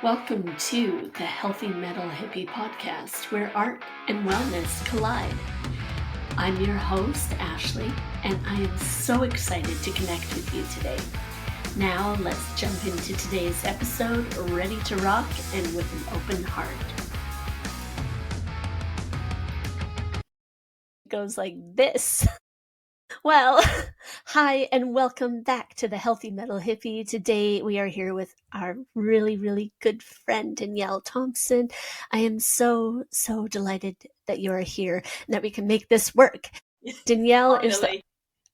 Welcome to the Healthy Metal Hippie podcast, where art and wellness collide. I'm your host, Ashley, and I am so excited to connect with you today. Now, let's jump into today's episode, ready to rock and with an open heart. It goes like this. Well, hi and welcome back to the Healthy Metal Hippie. Today we are here with our really good friend, Danielle Thompson. I am so delighted that you are here and that we can make this work. Danielle is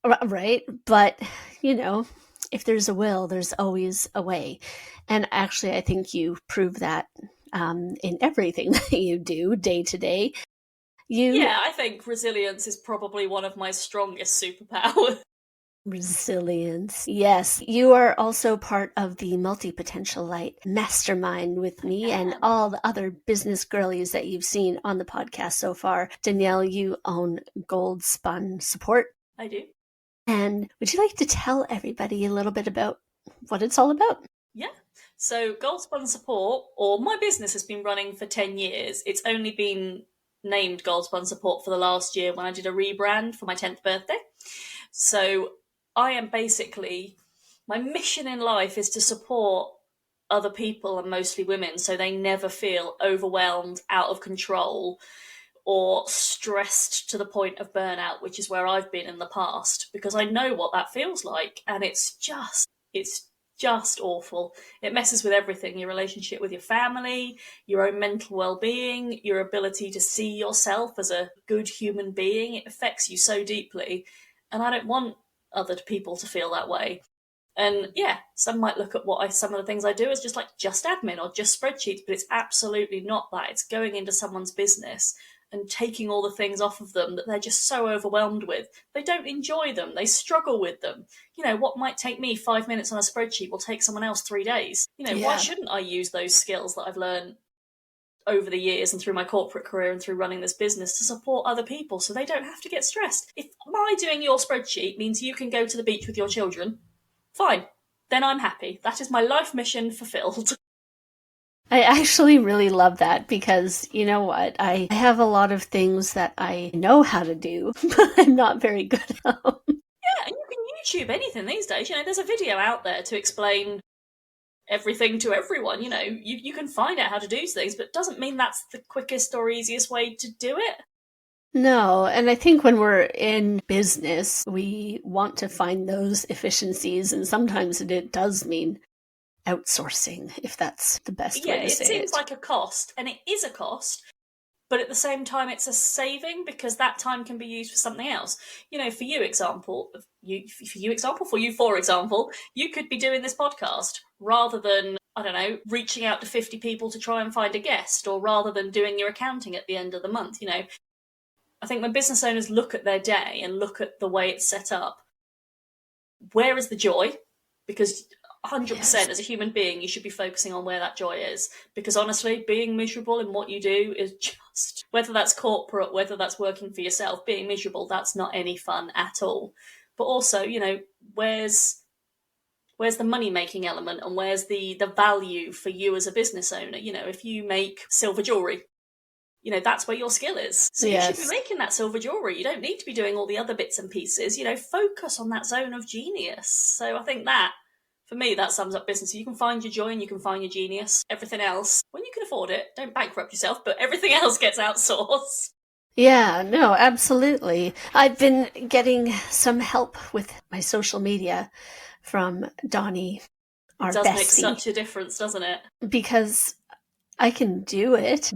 right, but you know, if there's a will, there's always a way. And actually, I think you prove that in everything that you do day to day. Yeah, I think resilience is probably one of my strongest superpowers. Resilience. Yes. You are also part of the Multi-Potential Light Mastermind with me and all the other business girlies that you've seen on the podcast so far. Danielle, you own Goldspun Support. I do. And would you like to tell everybody a little bit about what it's all about? Yeah. So Goldspun Support, or my business, has been running for 10 years. It's only been named Goldspun Support for the last year when I did a rebrand for my 10th birthday. So I am basically, my mission in life is to support other people, and mostly women, so they never feel overwhelmed, out of control, or stressed to the point of burnout, which is where I've been in the past, because I know what that feels like, and it's just awful. It messes with everything: your relationship with your family, your own mental well-being, your ability to see yourself as a good human being. It affects you so deeply, and I don't want other people to feel that way. And yeah, some might look at some of the things I do as just admin or just spreadsheets, but it's absolutely not that. It's going into someone's business and taking all the things off of them that they're just so overwhelmed with. They don't enjoy them. They struggle with them. You know, what might take me 5 minutes on a spreadsheet will take someone else 3 days. You know, Why shouldn't I use those skills that I've learned over the years and through my corporate career and through running this business to support other people so they don't have to get stressed? If my doing your spreadsheet means you can go to the beach with your children, fine. Then I'm happy. That is my life mission fulfilled. I actually really love that because, you know what, I have a lot of things that I know how to do, but I'm not very good at them. Yeah, and you can YouTube anything these days. You know, there's a video out there to explain everything to everyone. You know, you can find out how to do things, but it doesn't mean that's the quickest or easiest way to do it. No, and I think when we're in business, we want to find those efficiencies, and sometimes it does mean outsourcing, if that's the best way to say it. Yeah, it seems like a cost, and it is a cost, but at the same time, it's a saving because that time can be used for something else. You know, for you, for example, you could be doing this podcast rather than, I don't know, reaching out to 50 people to try and find a guest, or rather than doing your accounting at the end of the month. You know, I think when business owners look at their day and look at the way it's set up, where is the joy? Because 100% as a human being, you should be focusing on where that joy is. Because honestly, being miserable in what you do is just, whether that's corporate, whether that's working for yourself, being miserable, that's not any fun at all. But also, you know, where's the money-making element, and where's the value for you as a business owner? You know, if you make silver jewellery, you know, that's where your skill is. So you should be making that silver jewellery. You don't need to be doing all the other bits and pieces. You know, focus on that zone of genius. So I think that, for me, that sums up business. You can find your joy and you can find your genius. Everything else, when you can afford it, don't bankrupt yourself, but everything else gets outsourced. Yeah, no, absolutely. I've been getting some help with my social media from Donnie, our bestie. It does make such a difference, doesn't it? Because I can do it,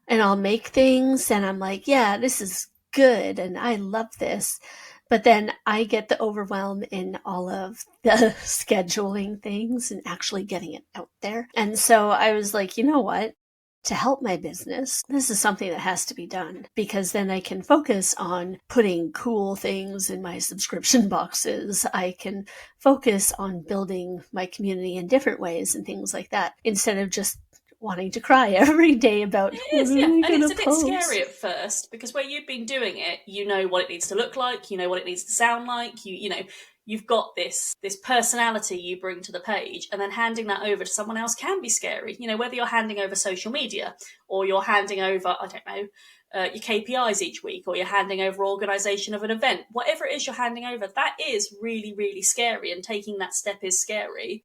and I'll make things and I'm like, yeah, this is good and I love this. But then I get the overwhelm in all of the scheduling things and actually getting it out there. And so I was like, you know what? To help my business, this is something that has to be done, because then I can focus on putting cool things in my subscription boxes. I can focus on building my community in different ways and things like that, instead of just wanting to cry every day about it is, yeah. And it's a bit scary at first, because where you've been doing it, you know what it needs to look like, you know what it needs to sound like, you know, you've got this personality you bring to the page, and then handing that over to someone else can be scary. Whether you're handing over social media, or you're handing over, I don't know, your KPIs each week, or you're handing over organisation of an event, whatever it is you're handing over, that is really, really scary, and taking that step is scary.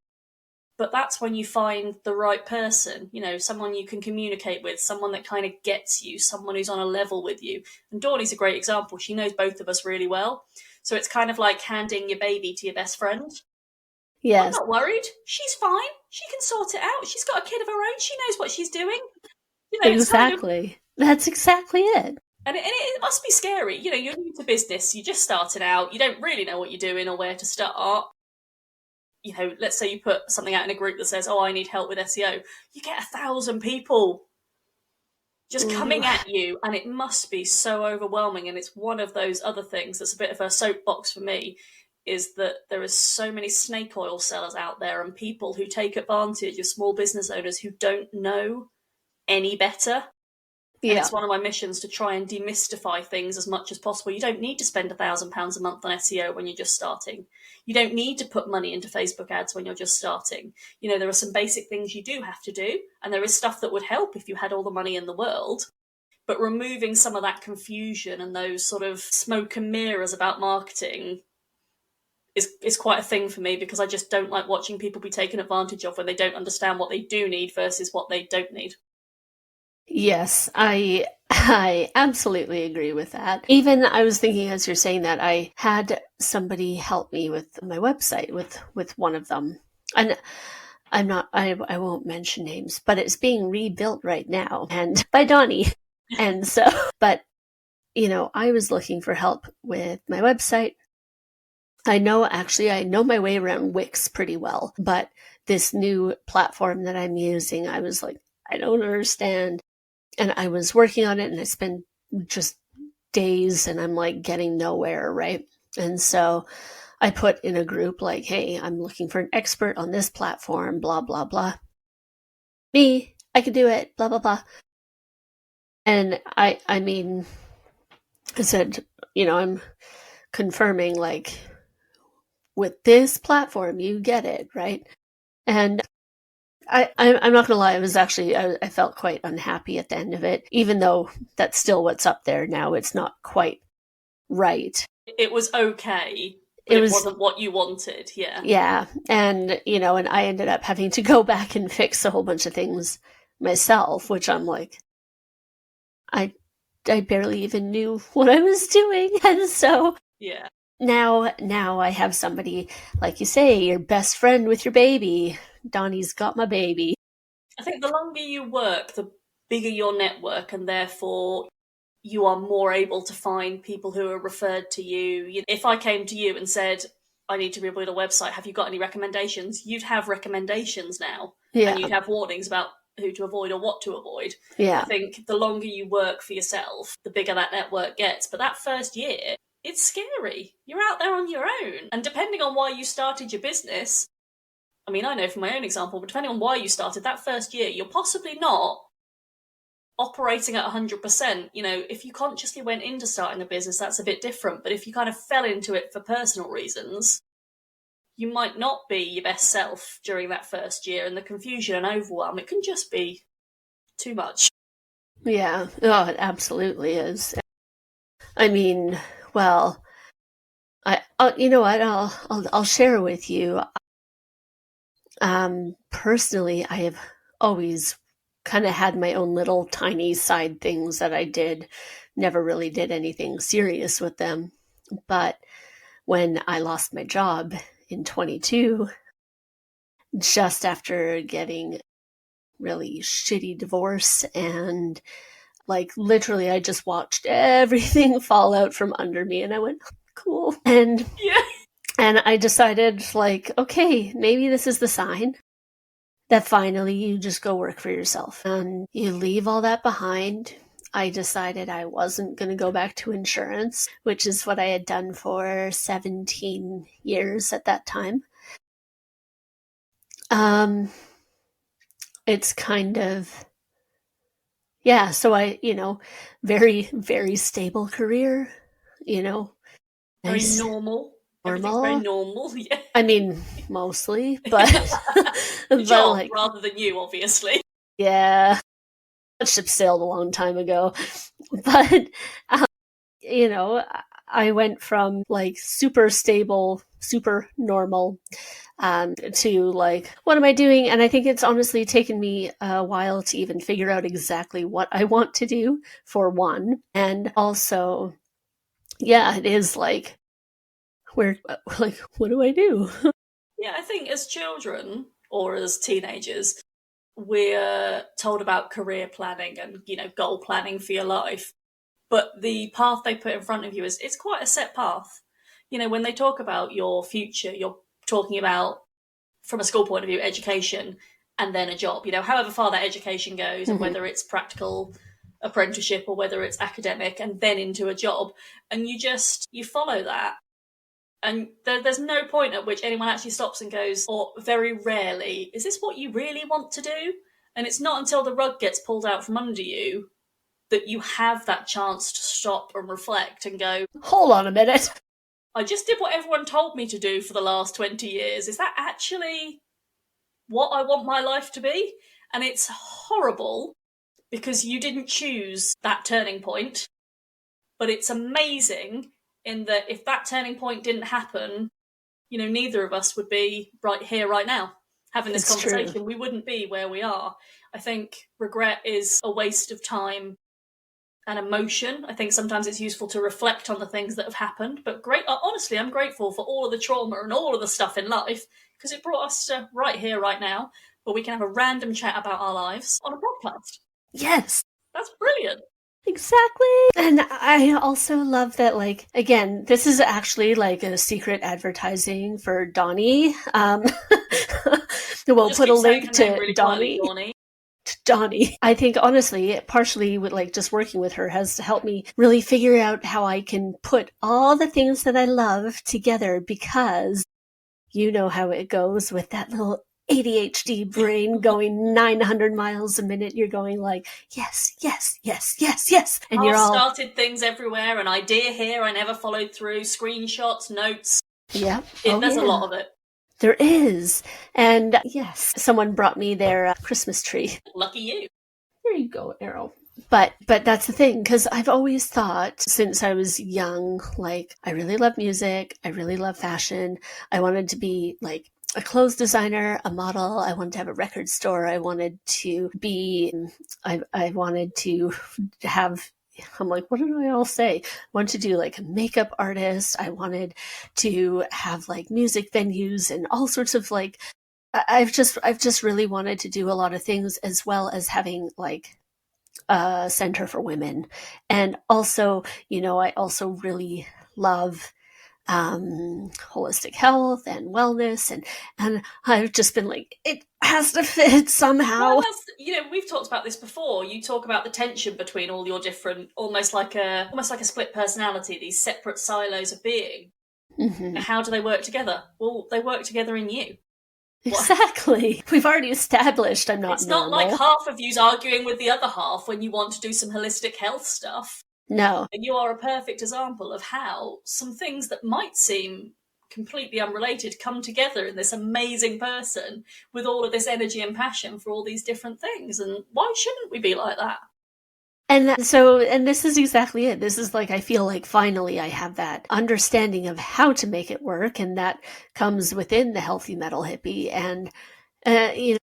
But that's when you find the right person, someone you can communicate with, someone that kind of gets you, someone who's on a level with you. And Dawley's a great example. She knows both of us really well. So it's kind of like handing your baby to your best friend. Yes. I'm not worried. She's fine. She can sort it out. She's got a kid of her own. She knows what she's doing. Exactly. Kind of, that's exactly it. And it must be scary. You're new to business. You're just starting out. You don't really know what you're doing or where to start. Let's say you put something out in a group that says, I need help with SEO. You get 1,000 people just coming at you, and it must be so overwhelming. And it's one of those other things that's a bit of a soapbox for me, is that there is so many snake oil sellers out there, and people who take advantage of small business owners who don't know any better. Yeah. And it's one of my missions to try and demystify things as much as possible. You don't need to spend £1,000 a month on SEO when you're just starting. You don't need to put money into Facebook ads when you're just starting. There are some basic things you do have to do, and there is stuff that would help if you had all the money in the world. But removing some of that confusion and those sort of smoke and mirrors about marketing is quite a thing for me, because I just don't like watching people be taken advantage of when they don't understand what they do need versus what they don't need. Yes, I absolutely agree with that. Even I was thinking, as you're saying that, I had somebody help me with my website with one of them. And I won't mention names, but it's being rebuilt right now, and by Donnie. And so, but I was looking for help with my website. I know my way around Wix pretty well, but this new platform that I'm using, I was like, I don't understand. And I was working on it, and I spent just days, and I'm like getting nowhere, right? And so I put in a group like, hey, I'm looking for an expert on this platform, blah, blah, blah. Me, I could do it, blah, blah, blah. And I said, I'm confirming, like, with this platform, you get it, right? And I'm not going to lie, I felt quite unhappy at the end of it, even though that's still what's up there now. It's not quite right. It was okay, but it wasn't what you wanted, yeah. Yeah, and, and I ended up having to go back and fix a whole bunch of things myself, which I'm like, I barely even knew what I was doing. And so yeah. Now I have somebody, like you say, your best friend with your baby. Donnie's got my baby. I think the longer you work, the bigger your network, and therefore you are more able to find people who are referred to you. If I came to you and said, I need to rebuild a website, have you got any recommendations? You'd have recommendations now. Yeah. And you'd have warnings about who to avoid or what to avoid. Yeah. I think the longer you work for yourself, the bigger that network gets. But that first year, it's scary. You're out there on your own. And depending on why you started your business, I mean, I know from my own example, but depending on why you started that first year, you're possibly not operating at 100%. If you consciously went into starting a business, that's a bit different. But if you kind of fell into it for personal reasons, you might not be your best self during that first year, and the confusion and overwhelm, it can just be too much. Yeah, it absolutely is. I mean, well, I'll share with you. Personally, I have always kind of had my own little tiny side things that I did. Never really did anything serious with them. But when I lost my job in 22, just after getting really shitty divorce, and like literally I just watched everything fall out from under me, and I went, cool. And yeah. And I decided, like, okay, maybe this is the sign that finally you just go work for yourself and you leave all that behind. I decided I wasn't going to go back to insurance, which is what I had done for 17 years at that time. It's kind of, yeah, so I, very, very stable career, Very normal. Everything's very normal. normal. Yeah. I mean, mostly, but The but job like, rather than you, obviously. yeah, that ship sailed a long time ago. But um, you know, I went from like super stable, super normal, to like, what am I doing? And I think it's honestly taken me a while to even figure out exactly what I want to do, for one. And also, yeah, it is like, where, like, what do I do? Yeah, I think as children or as teenagers, we're told about career planning and, goal planning for your life. But the path they put in front of you is it's quite a set path. When they talk about your future, you're talking about, from a school point of view, education and then a job. However far that education goes, and Mm-hmm. whether it's practical apprenticeship or whether it's academic and then into a job, and you follow that. And there's no point at which anyone actually stops and goes, or very rarely, is this what you really want to do? And it's not until the rug gets pulled out from under you that you have that chance to stop and reflect and go, Hold on a minute. I just did what everyone told me to do for the last 20 years. Is that actually what I want my life to be? And it's horrible because you didn't choose that turning point. But it's amazing in that if that turning point didn't happen, neither of us would be right here, right now, having this It's true. conversation. We wouldn't be where we are. I think regret is a waste of time and emotion. I think sometimes it's useful to reflect on the things that have happened. But honestly, I'm grateful for all of the trauma and all of the stuff in life because it brought us to right here, right now, where we can have a random chat about our lives on a podcast. Yes. That's brilliant. Exactly. And I also love that, like, again, this is actually like a secret advertising for Donnie. We'll Just put a keep saying link her name to really quietly, Donnie. Donnie. Donnie. I think honestly, partially with like just working with her has helped me really figure out how I can put all the things that I love together, because you know how it goes with that little ADHD brain going 900 miles a minute. You're going like, yes, yes, yes, yes, yes. And you're all, Started things everywhere, an idea here I never followed through, screenshots, notes. yeah, oh There's a lot yeah. of it. There is. And yes, someone brought me their Christmas tree. Lucky you. There you go, Errol. But that's the thing, because I've always thought since I was young, like, I really love music, I really love fashion. I wanted to be like a clothes designer, a model. I wanted to have a record store. I wanted to be, I wanted to have, I'm like, what did I all say? I wanted to do like a makeup artist. I wanted to have like music venues and all sorts of like, I've just really wanted to do a lot of things, as well as having like a center for women. And also, I also really love holistic health and wellness, and I've just been like, it has to fit Well, somehow. we've talked about this before. You talk about the tension between all your different, almost like a split personality, these separate silos of being. Mm-hmm. How do they work together? Well, they work together in you. Exactly. We've already established I'm not It's not like normal. half of you's arguing with the other half when you want to do some holistic health stuff. No. And you are a perfect example of how some things that might seem completely unrelated come together in this amazing person with all of this energy and passion for all these different things. And why shouldn't we be like that? And this is exactly it. This is like, I feel like finally I have that understanding of how to make it work, and that comes within the healthy metal hippie. And, you know,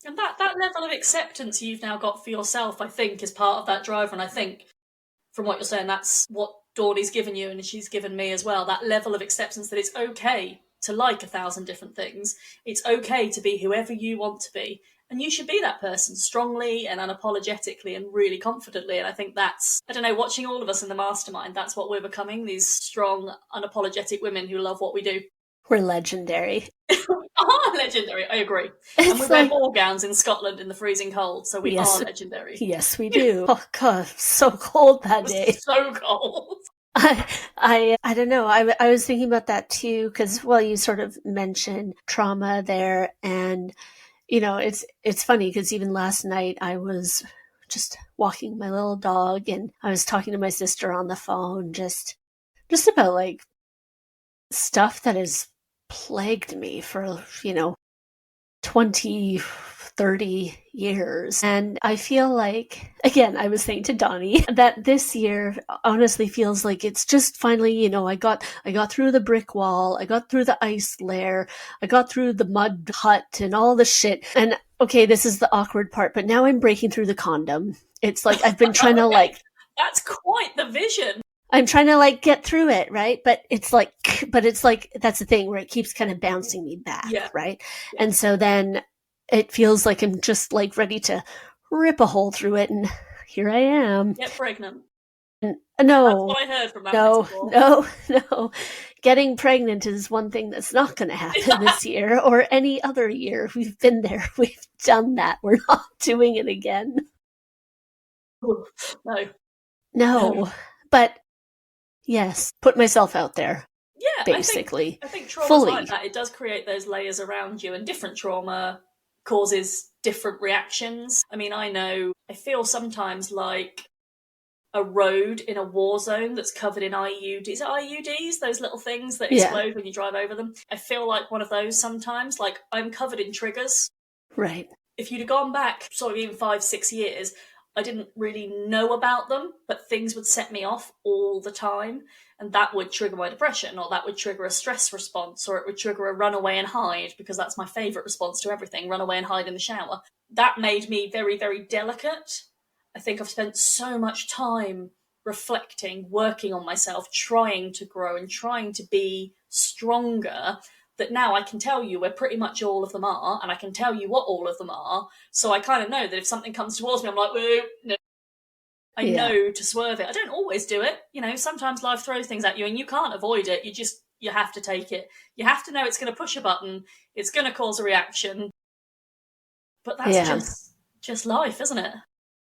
And that level of acceptance you've now got for yourself, I think, is part of that driver. And I think, from what you're saying, that's what Dawdy's given you and she's given me as well. That level of acceptance that it's okay to like 1,000 different things. It's okay to be whoever you want to be. And you should be that person strongly and unapologetically and really confidently. And I think that's, I don't know, watching all of us in the mastermind, that's what we're becoming, these strong, unapologetic women who love what we do. we're legendary. Legendary, I agree. And we It's wear like, ball gowns in Scotland in the freezing cold, so we yes, are legendary. yes, we do. Oh God, so cold that It was day. so cold. I don't know. I was thinking about that too, because, well, you sort of mentioned trauma there, and it's funny because even last night I was just walking my little dog, and I was talking to my sister on the phone, just about like stuff that has plagued me for, 20, 30 years. And I feel like, again, I was saying to Donnie that this year honestly feels like it's just finally, I got through the brick wall, I got through the ice layer, I got through the mud hut and all the shit. And okay, this is the awkward part, but now I'm breaking through the condom. It's like I've been trying to Okay, that's quite the vision. I'm trying to get through it, right? But it's like that's the thing where it keeps kind of bouncing me back, Yeah. right? Yeah. And so then it feels like I'm just ready to rip a hole through it, and here I am. Get pregnant. No, that's what I heard from that. No. Getting pregnant is one thing that's not going to happen this year or any other year. We've been there. We've done that. We're not doing it again. No. But yes, put myself out there. Yeah, basically. I think trauma fully. like that. It does create those layers around you, and different trauma causes different reactions. I mean, I feel sometimes like a road in a war zone that's covered in IUDs. Is it IUDs? Those little things that explode when you drive over them. I feel like one of those sometimes. Like, I'm covered in triggers. Right. If you'd have gone back sort of even 5-6 years, I didn't really know about them, but things would set me off all the time. And that would trigger my depression, or that would trigger a stress response, or it would trigger a run away and hide, because that's my favourite response to everything, run away and hide in the shower. That made me very, very delicate. I think I've spent so much time reflecting, working on myself, trying to grow and trying to be stronger, that now I can tell you where pretty much all of them are, and I can tell you what all of them are. So I kind of know that if something comes towards me, I'm like, whoa, no. I know to swerve it. I don't always do it. Sometimes life throws things at you and you can't avoid it. You have to take it. You have to know it's going to push a button. It's going to cause a reaction. But that's just life, isn't it?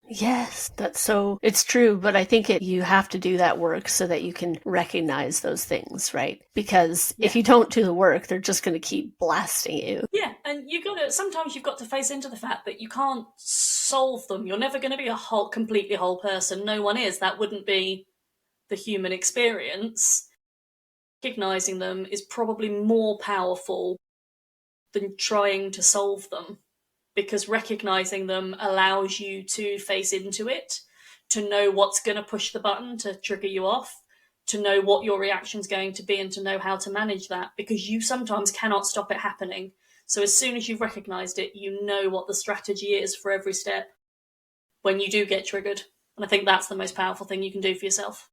Yes, it's true, but I think you have to do that work so that you can recognize those things, right? Because if you don't do the work, they're just going to keep blasting you. Yeah, and sometimes you've got to face into the fact that you can't solve them. You're never going to be a completely whole person. No one is. That wouldn't be the human experience. Recognizing them is probably more powerful than trying to solve them, because recognizing them allows you to face into it, to know what's going to push the button to trigger you off, to know what your reaction's going to be, and to know how to manage that, because you sometimes cannot stop it happening. So as soon as you've recognized it, you know what the strategy is for every step when you do get triggered. And I think that's the most powerful thing you can do for yourself.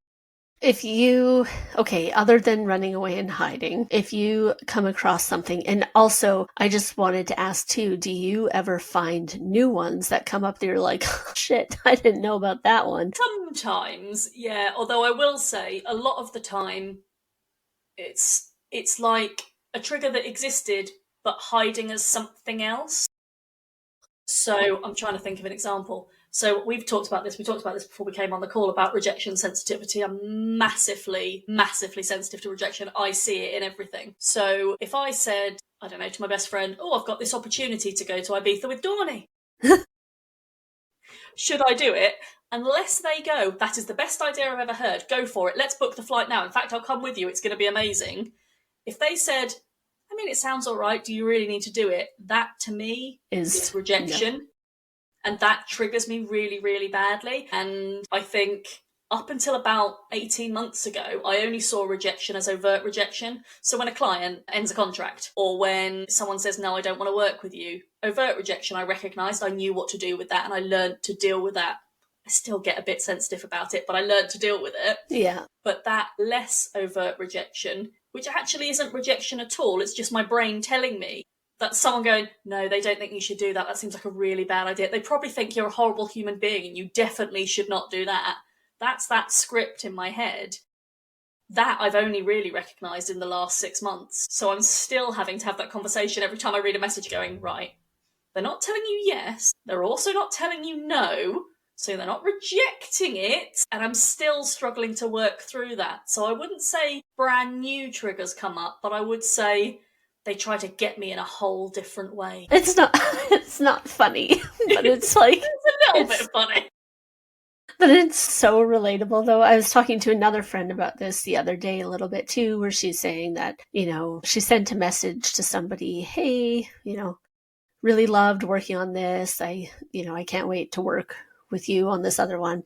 Other than running away and hiding, if you come across something, and also I just wanted to ask too, do you ever find new ones that come up that you're like, oh, shit, I didn't know about that one? Sometimes, yeah. Although I will say a lot of the time it's like a trigger that existed but hiding as something else. So I'm trying to think of an example. So we talked about this before we came on the call, about rejection sensitivity. I'm massively, massively sensitive to rejection. I see it in everything. So if I said, I don't know, to my best friend, oh, I've got this opportunity to go to Ibiza with Dawny. Should I do it? Unless they go, that is the best idea I've ever heard. Go for it. Let's book the flight now. In fact, I'll come with you. It's going to be amazing. If they said, I mean, it sounds all right. Do you really need to do it? That to me is rejection. No. And that triggers me really, really badly. And I think up until about 18 months ago, I only saw rejection as overt rejection. So when a client ends a contract, or when someone says, no, I don't want to work with you, overt rejection, I recognised, I knew what to do with that, and I learned to deal with that. I still get a bit sensitive about it, but I learned to deal with it. Yeah. But that less overt rejection, which actually isn't rejection at all, it's just my brain telling me, that's someone going, no, they don't think you should do that. That seems like a really bad idea. They probably think you're a horrible human being and you definitely should not do that. That's that script in my head. That I've only really recognised in the last 6 months. So I'm still having to have that conversation every time I read a message going, right, they're not telling you yes. They're also not telling you no. So they're not rejecting it. And I'm still struggling to work through that. So I wouldn't say brand new triggers come up, but I would say they try to get me in a whole different way. It's not funny, but it's like... it's a little bit funny. But it's so relatable, though. I was talking to another friend about this the other day a little bit too, where she's saying that, she sent a message to somebody, hey, really loved working on this. I can't wait to work with you on this other one.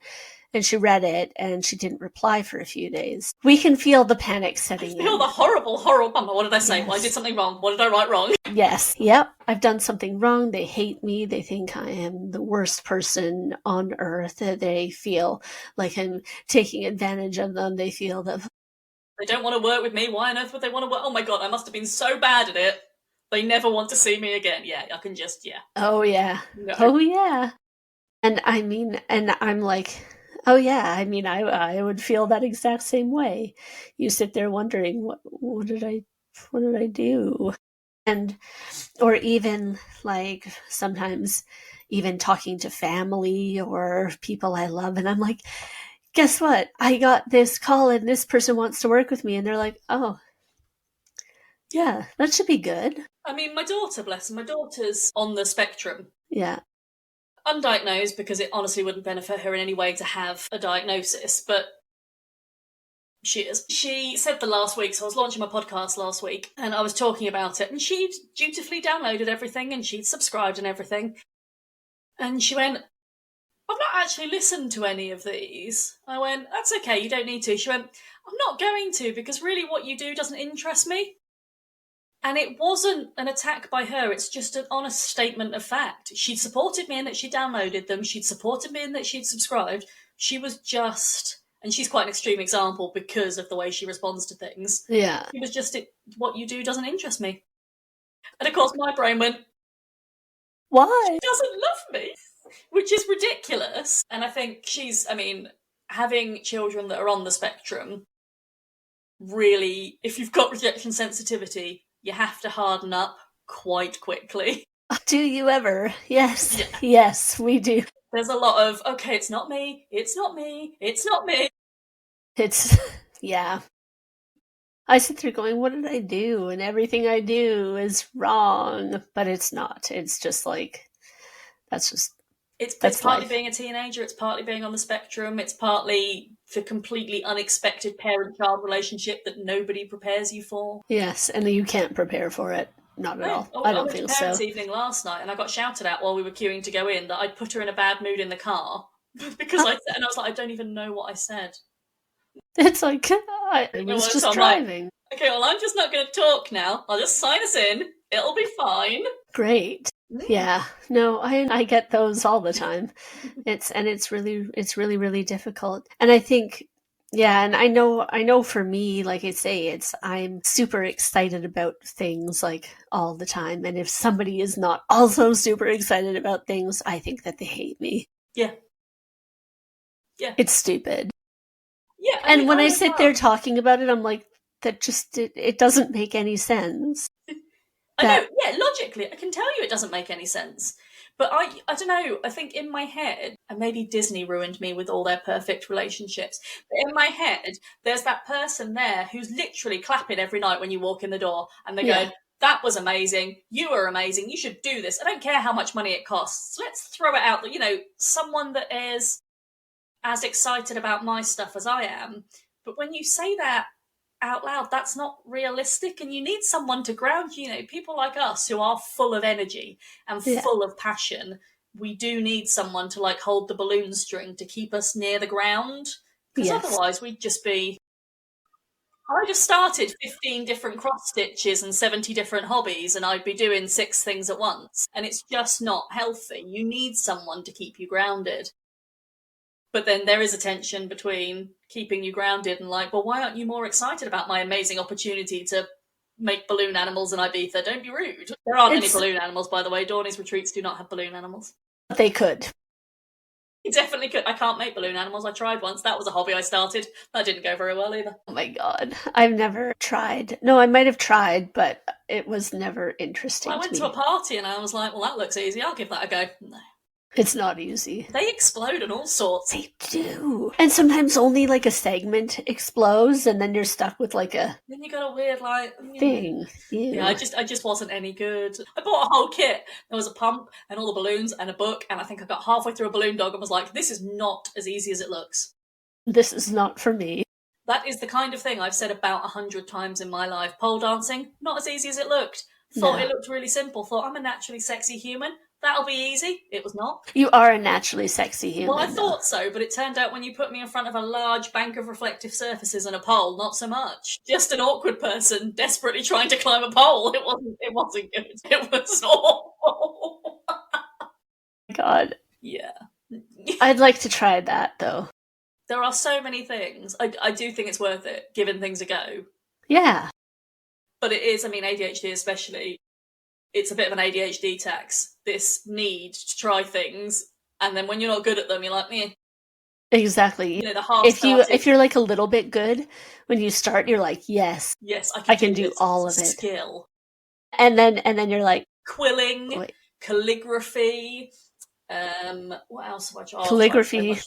And she read it and she didn't reply for a few days. We can feel the panic setting in. I feel the horrible. What did I say? Yes. Well, I did something wrong. What did I write wrong? Yes. Yep. I've done something wrong. They hate me. They think I am the worst person on earth. They feel like I'm taking advantage of them. They feel that they don't want to work with me. Why on earth would they want to work? Oh my God, I must have been so bad at it. They never want to see me again. Yeah, I can just, yeah. Oh, yeah. No. Oh, yeah. And I'm like, oh, yeah. I would feel that exact same way. You sit there wondering, what did I do? Or even like sometimes even talking to family or people I love. And I'm like, guess what? I got this call and this person wants to work with me. And they're like, oh, yeah, that should be good. I mean, my daughter, bless her, my daughter's on the spectrum. Yeah. Undiagnosed because it honestly wouldn't benefit her in any way to have a diagnosis, but she is. She said the last week, so I was launching my podcast last week and I was talking about it and she'd dutifully downloaded everything and she'd subscribed and everything. And she went, I've not actually listened to any of these. I went, that's okay, you don't need to. She went, I'm not going to because really what you do doesn't interest me. And it wasn't an attack by her, it's just an honest statement of fact. She'd supported me in that she downloaded them, she'd supported me in that she'd subscribed. She was just, and she's quite an extreme example because of the way she responds to things. Yeah. She was just, what you do doesn't interest me. And of course my brain went, why? She doesn't love me, which is ridiculous. And I think having children that are on the spectrum, really, if you've got rejection sensitivity, you have to harden up quite quickly. Do you ever? Yes. Yeah. Yes, we do. There's a lot of, okay, it's not me, it's not me, it's not me. Yeah. I sit there going, what did I do? And everything I do is wrong. But it's not. It's just like, It's that's partly life. being a teenager, it's partly being on the spectrum, it's partly the completely unexpected parent-child relationship that nobody prepares you for. Yes, and you can't prepare for it. Not at all. I don't think so. I went to parents' evening last night and I got shouted at while we were queuing to go in that I'd put her in a bad mood in the car because I was like, I don't even know what I said. It's like, I was just driving. Like, okay, well, I'm just not going to talk now. I'll just sign us in. It'll be fine. Great. Yeah. No, I get those all the time. It's really, really difficult. And I think, yeah, and I know for me, like I say, I'm super excited about things like all the time. And if somebody is not also super excited about things, I think that they hate me. Yeah. Yeah. It's stupid. Yeah. And when I sit there talking about it, I'm like, that just, it doesn't make any sense. I know, yeah, logically, I can tell you it doesn't make any sense. But I don't know, I think in my head, and maybe Disney ruined me with all their perfect relationships, but in my head, there's that person there who's literally clapping every night when you walk in the door, and they're going, that was amazing, you were amazing, you should do this, I don't care how much money it costs, let's throw it out there, someone that is as excited about my stuff as I am. But when you say that out loud, that's not realistic, and you need someone to ground you. People like us who are full of energy and full of passion, we do need someone to hold the balloon string to keep us near the ground, because otherwise we'd just be, I just started 15 different cross stitches and 70 different hobbies and I'd be doing 6 things at once, and it's just not healthy. You need someone to keep you grounded. But then there is a tension between keeping you grounded and well, why aren't you more excited about my amazing opportunity to make balloon animals in Ibiza? Don't be rude. There aren't any balloon animals, by the way. Dawnie's retreats do not have balloon animals. They could. You definitely could. I can't make balloon animals. I tried once. That was a hobby I started. That didn't go very well either. Oh my God. I've never tried. No, I might have tried, but it was never interesting to me. I went to a party and I was like, well, that looks easy. I'll give that a go. No. It's not easy. They explode and all sorts. They do. And sometimes only like a segment explodes and then you're stuck with like a Then you got a weird thing. Ew. Yeah, I just wasn't any good. I bought a whole kit. There was a pump and all the balloons and a book, and I think I got halfway through a balloon dog and was like, this is not as easy as it looks. This is not for me. That is the kind of thing I've said about 100 times in my life. Pole dancing, not as easy as it looked. Thought it looked really simple. Thought, I'm a naturally sexy human. That'll be easy. It was not. You are a naturally sexy human. Well, I thought so, but it turned out when you put me in front of a large bank of reflective surfaces and a pole, not so much. Just an awkward person desperately trying to climb a pole. It wasn't good. It was awful. God. Yeah. I'd like to try that, though. There are so many things. I do think it's worth it, giving things a go. Yeah. But it is, I mean, ADHD especially, it's a bit of an ADHD tax. This need to try things, and then when you're not good at them, you're like, meh. Exactly. You know, the half-started... If you're like a little bit good, when you start, you're like, yes, I can do all of it. Skill. And then you're like, quilling, calligraphy. What else have I tried? Calligraphy.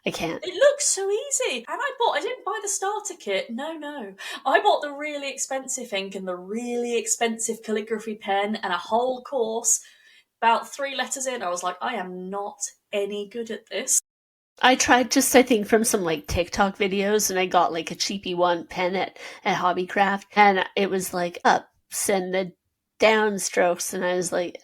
I can't. It looks so easy. And I didn't buy the starter kit. No. I bought the really expensive ink and the really expensive calligraphy pen and a whole course. About 3 letters in, I was like, I am not any good at this. I tried just, I think, from some like TikTok videos, and I got like a cheapy one pen at Hobbycraft, and it was like ups and the downstrokes, and I was like,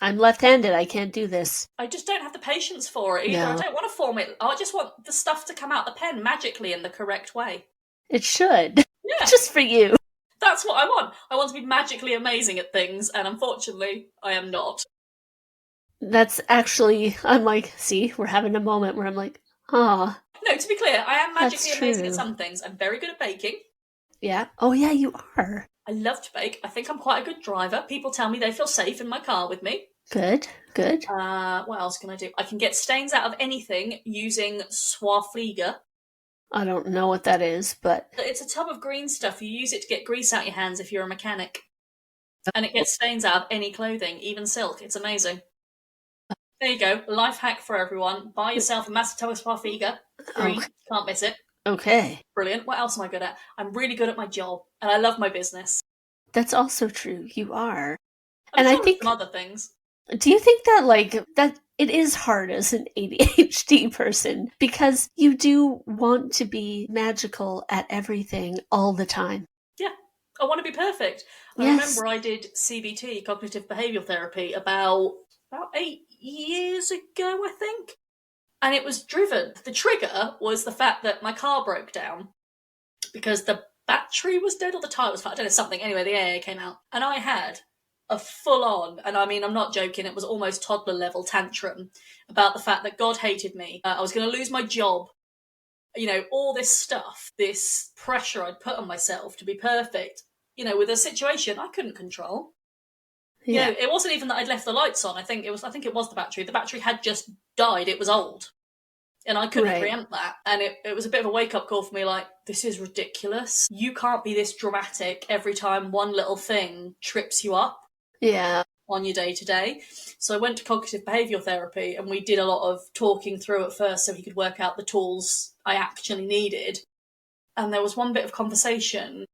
I'm left-handed, I can't do this. I just don't have the patience for it either. No. I don't want to form it. I just want the stuff to come out the pen magically in the correct way. It should. Yeah. Just for you. That's what I want. I want to be magically amazing at things, and unfortunately, I am not. That's actually, I'm like, see, we're having a moment where I'm like, ah. No, to be clear, I am magically amazing at some things. I'm very good at baking. Yeah. Oh, yeah, you are. I love to bake. I think I'm quite a good driver. People tell me they feel safe in my car with me. Good. What else can I do? I can get stains out of anything using Swafliga. I don't know what that is, but... It's a tub of green stuff. You use it to get grease out your hands if you're a mechanic. And it gets stains out of any clothing, even silk. It's amazing. There you go. Life hack for everyone. Buy yourself a massive tub of Swafliga. Green. Okay. Can't miss it. Okay. Brilliant. What else am I good at? I'm really good at my job, and I love my business. That's also true. You are. And I think some other things. Do you think that that it is hard as an ADHD person because you do want to be magical at everything all the time? Yeah. I want to be perfect. I remember I did CBT, cognitive behavioural therapy, about 8 years ago, I think. And it was driven. The trigger was the fact that my car broke down because the battery was dead or the tyre was flat. I don't know, something. Anyway, the AA came out. And I had a full-on, and I mean, I'm not joking, it was almost toddler-level tantrum about the fact that God hated me. I was going to lose my job. You know, all this stuff, this pressure I'd put on myself to be perfect, you know, with a situation I couldn't control. Yeah. You know, it wasn't even that I'd left the lights on. I think it was the battery. The battery had just died. It was old. And I couldn't preempt that. And it was a bit of a wake-up call for me, like, this is ridiculous. You can't be this dramatic every time one little thing trips you up. Yeah. On your day-to-day. So I went to cognitive behavioural therapy, and we did a lot of talking through at first so he could work out the tools I actually needed. And there was one bit of conversation,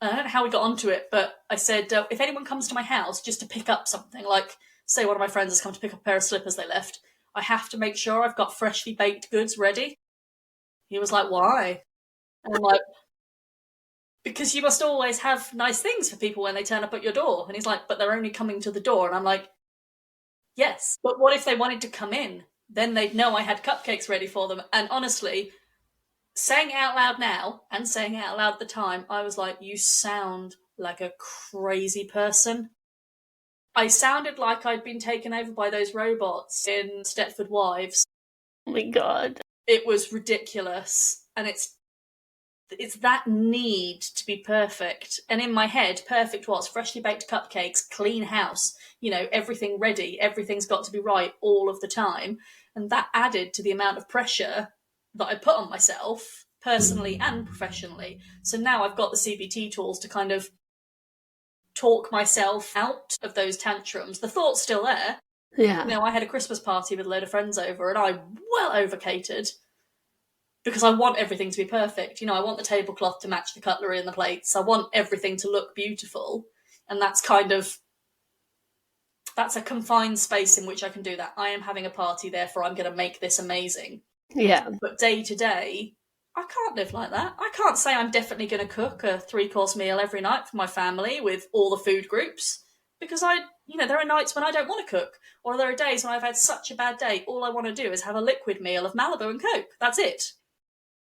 I don't know how we got onto it, but I said, if anyone comes to my house just to pick up something, like, say one of my friends has come to pick up a pair of slippers they left, I have to make sure I've got freshly baked goods ready. He was like, why? And I'm like, because you must always have nice things for people when they turn up at your door. And he's like, but they're only coming to the door. And I'm like, yes, but what if they wanted to come in? Then they'd know I had cupcakes ready for them. And honestly, saying it out loud now and saying it out loud at the time, I was like, you sound like a crazy person. I sounded like I'd been taken over by those robots in Stepford Wives. Oh my God. It was ridiculous. And it's that need to be perfect. And in my head, perfect was freshly baked cupcakes, clean house, you know, everything ready, everything's got to be right all of the time. And that added to the amount of pressure that I put on myself, personally and professionally. So now I've got the CBT tools to kind of talk myself out of those tantrums. The thought's still there, Yeah. You know, I had a Christmas party with a load of friends over, and I well overcatered because I want everything to be perfect. You know, I want the tablecloth to match the cutlery and the plates. I want everything to look beautiful, and that's a confined space in which I can do that. I am having a party, therefore I'm going to make this amazing. Yeah. But day to day, I can't live like that. I can't say I'm definitely going to cook a 3-course meal every night for my family with all the food groups, because there are nights when I don't want to cook, or there are days when I've had such a bad day, all I want to do is have a liquid meal of Malibu and Coke. That's it.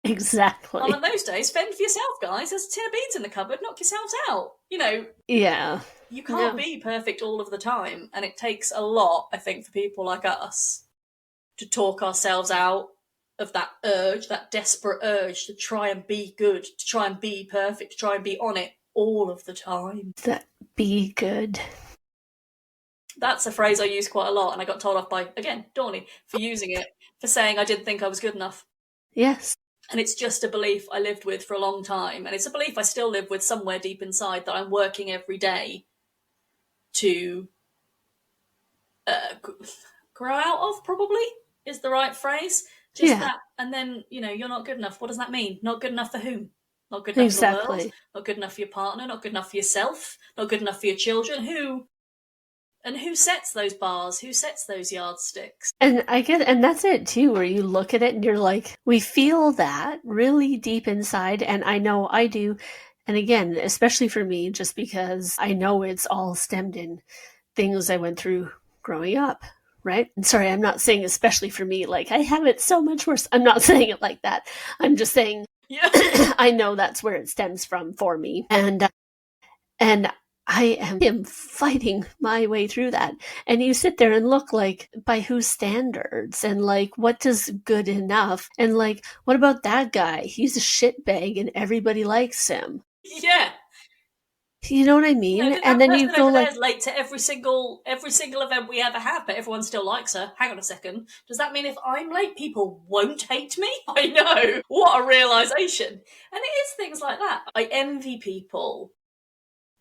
Exactly. And on those days, fend for yourself, guys. There's a tin of beans in the cupboard. Knock yourselves out. Yeah. You can't be perfect all of the time, and it takes a lot, I think, for people like us to talk ourselves out of that urge, that desperate urge to try and be good, to try and be perfect, to try and be on it all of the time. That be good. That's a phrase I use quite a lot, and I got told off by, again, Dawny, for using it, for saying I didn't think I was good enough. Yes. And it's just a belief I lived with for a long time, and it's a belief I still live with somewhere deep inside, that I'm working every day to grow out of, probably is the right phrase. Just that. And then, you're not good enough. What does that mean? Not good enough for whom? Not good enough for the world? Not good enough for your partner? Not good enough for yourself? Not good enough for your children? Who sets those bars? Who sets those yardsticks? And and that's it too, where you look at it and you're like, we feel that really deep inside. And I know I do. And again, especially for me, just because I know it's all stemmed in things I went through growing up, right? And sorry, I'm not saying especially for me, like I have it so much worse. I'm not saying it like that. I'm just saying, I know that's where it stems from for me. And I am fighting my way through that. And you sit there and look like, by whose standards? And like, what does good enough? And like, what about that guy? He's a shitbag and everybody likes him. Yeah. You know what I mean? And then you go like, late to every single event we ever have, but everyone still likes her. Hang on a second. Does that mean if I'm late, people won't hate me? I know. What a realization. And it is things like that. I envy people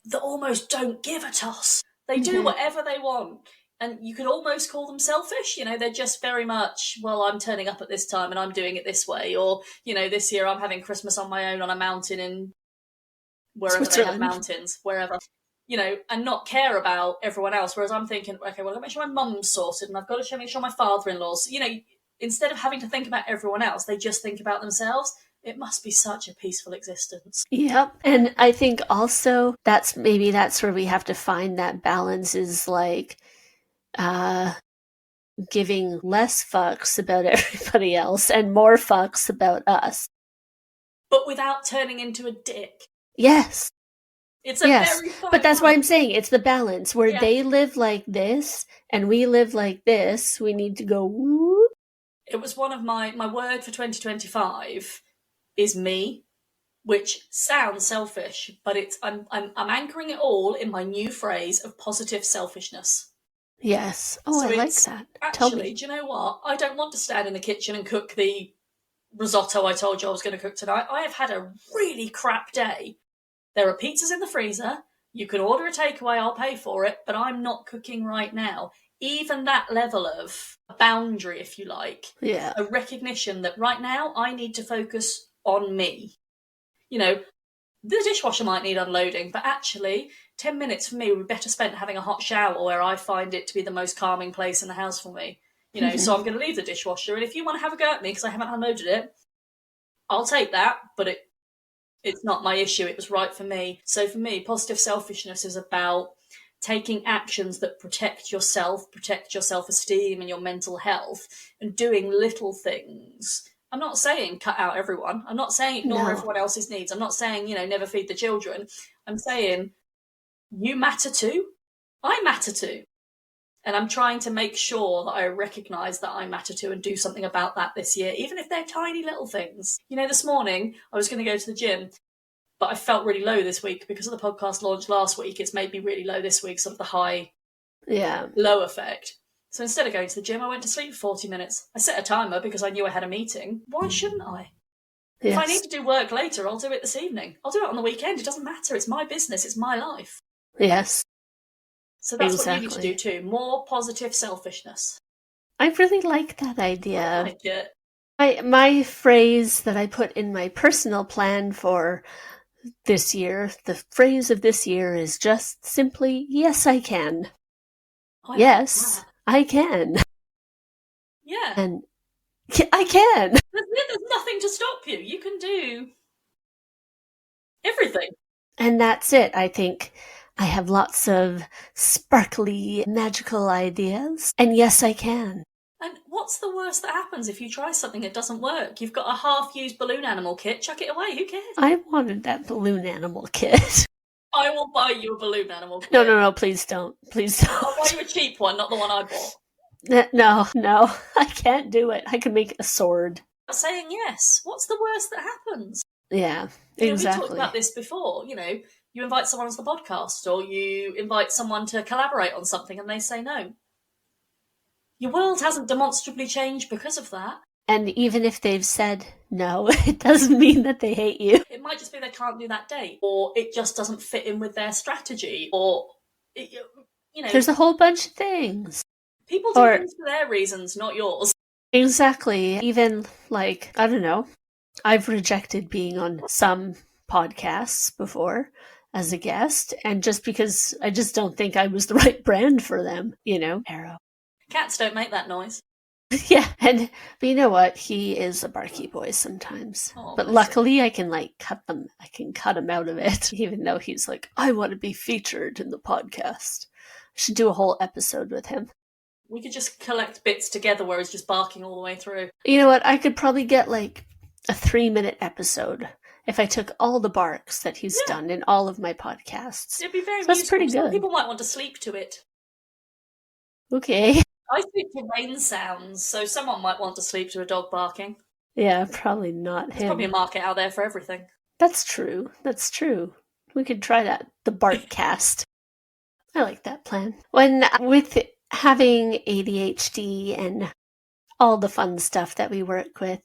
that almost don't give a toss. They do whatever they want. And you could almost call them selfish. They're just very much, well, I'm turning up at this time and I'm doing it this way. Or, this year I'm having Christmas on my own on a mountain in wherever they have mountains, wherever, and not care about everyone else. Whereas I'm thinking, okay, well, I've got to make sure my mum's sorted and I've got to make sure my father-in-law's, instead of having to think about everyone else, they just think about themselves. It must be such a peaceful existence. Yep. And I think also that's where we have to find that balance, is like giving less fucks about everybody else and more fucks about us. But without turning into a dick. Yes. It's a very fine but that's line. why I'm saying it's the balance where they live like this and we live like this. We need to go whoop. It was one of my word for 2025 is me, which sounds selfish, but I'm anchoring it all in my new phrase of positive selfishness. Yes. Oh, so I like that. Actually, do you know what? I don't want to stand in the kitchen and cook the risotto I told you I was going to cook tonight. I have had a really crap day. There are pizzas in the freezer. You can order a takeaway, I'll pay for it, but I'm not cooking right now. Even that level of boundary, if you like, a recognition that right now I need to focus on me. The dishwasher might need unloading, but actually 10 minutes for me would be better spent having a hot shower where I find it to be the most calming place in the house for me. So I'm going to leave the dishwasher, and if you want to have a go at me because I haven't unloaded it, I'll take that, but it's not my issue. It was right for me. So for me, positive selfishness is about taking actions that protect your self-esteem and your mental health, and doing little things. I'm not saying cut out everyone. I'm not saying ignore everyone else's needs. I'm not saying, never feed the children. I'm saying you matter too. I matter too. And I'm trying to make sure that I recognise that I matter too and do something about that this year, even if they're tiny little things. This morning I was going to go to the gym, but I felt really low this week because of the podcast launch last week. It's made me really low this week, sort of the high, low effect. So instead of going to the gym, I went to sleep for 40 minutes. I set a timer because I knew I had a meeting. Why shouldn't I? Yes. If I need to do work later, I'll do it this evening. I'll do it on the weekend. It doesn't matter. It's my business. It's my life. Yes. So that's what you need to do Exactly. too. More positive selfishness. I really like that I idea. like it. My phrase that I put in my personal plan for this year, the phrase of this year is just simply, yes, I can. I like Yes, that. I can. Yeah. And I can. There's nothing to stop you. You can do everything. And that's it. I think I have lots of sparkly, magical ideas. And yes, I can. And what's the worst that happens if you try something that doesn't work? You've got a half-used balloon animal kit, chuck it away, who cares? I wanted that balloon animal kit. I will buy you a balloon animal No, kit. no, no, please don't. Please I'll buy don't. you a cheap one, not the one I bought. No, no, I can't do it. I could make a sword. Saying yes. What's the worst that happens? Yeah, We talked exactly. about this before. You invite someone onto the podcast or you invite someone to collaborate on something and they say no. Your world hasn't demonstrably changed because of that. And even if they've said no, it doesn't mean that they hate you. It might just be they can't do that date, or it just doesn't fit in with their strategy, or, There's a whole bunch of things. people do things for their reasons, not yours. Exactly. Even, like, I don't know, I've rejected being on some podcasts before as a guest, and just because I just don't think I was the right brand for them, Arrow. Cats don't make that noise. Yeah, but you know what? He is a barky boy sometimes. Oh, but luckily, I can cut him out of it, even though he's like, I want to be featured in the podcast. I should do a whole episode with him. We could just collect bits together where he's just barking all the way through. You know what? I could probably get a 3-minute episode if I took all the barks that he's done in all of my podcasts. It'd be very so that's pretty good. Some people might want to sleep to it. Okay. I sleep to rain sounds, so someone might want to sleep to a dog barking. Yeah, probably not There's probably a market out there for everything. That's true. We could try that. The Barkcast. I like that plan. With having ADHD and all the fun stuff that we work with,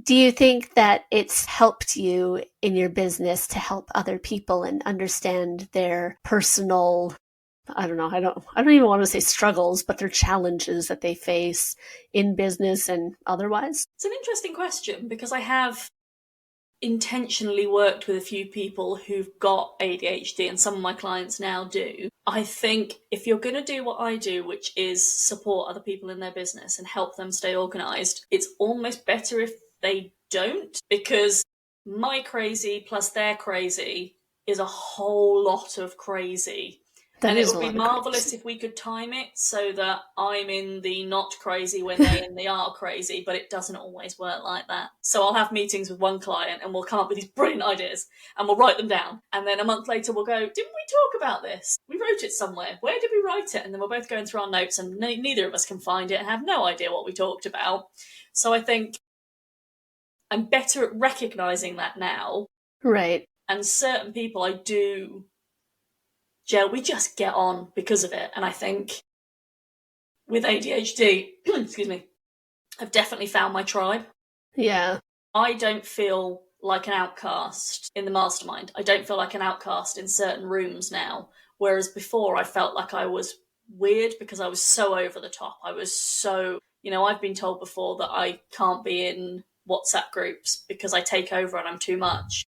do you think that it's helped you in your business to help other people and understand their personal, I don't know, I don't even want to say struggles, but their challenges that they face in business and otherwise? It's an interesting question because I have intentionally worked with a few people who've got ADHD, and some of my clients now do. I think if you're going to do what I do, which is support other people in their business and help them stay organised, it's almost better if they don't, because my crazy plus their crazy is a whole lot of crazy. And it would be marvellous if we could time it so that I'm in the not crazy when they're in the are crazy, but it doesn't always work like that. So I'll have meetings with one client and we'll come up with these brilliant ideas and we'll write them down. And then a month later we'll go, didn't we talk about this? We wrote it somewhere. Where did we write it? And then we're both going through our notes and neither of us can find it and have no idea what we talked about. So I think I'm better at recognising that now. Right. And certain people I do... we just get on because of it. And I think with ADHD, excuse me, I've definitely found my tribe. Yeah. I don't feel like an outcast in the mastermind. I don't feel like an outcast in certain rooms now. Whereas before I felt like I was weird because I was so over the top. I was so, I've been told before that I can't be in WhatsApp groups because I take over and I'm too much.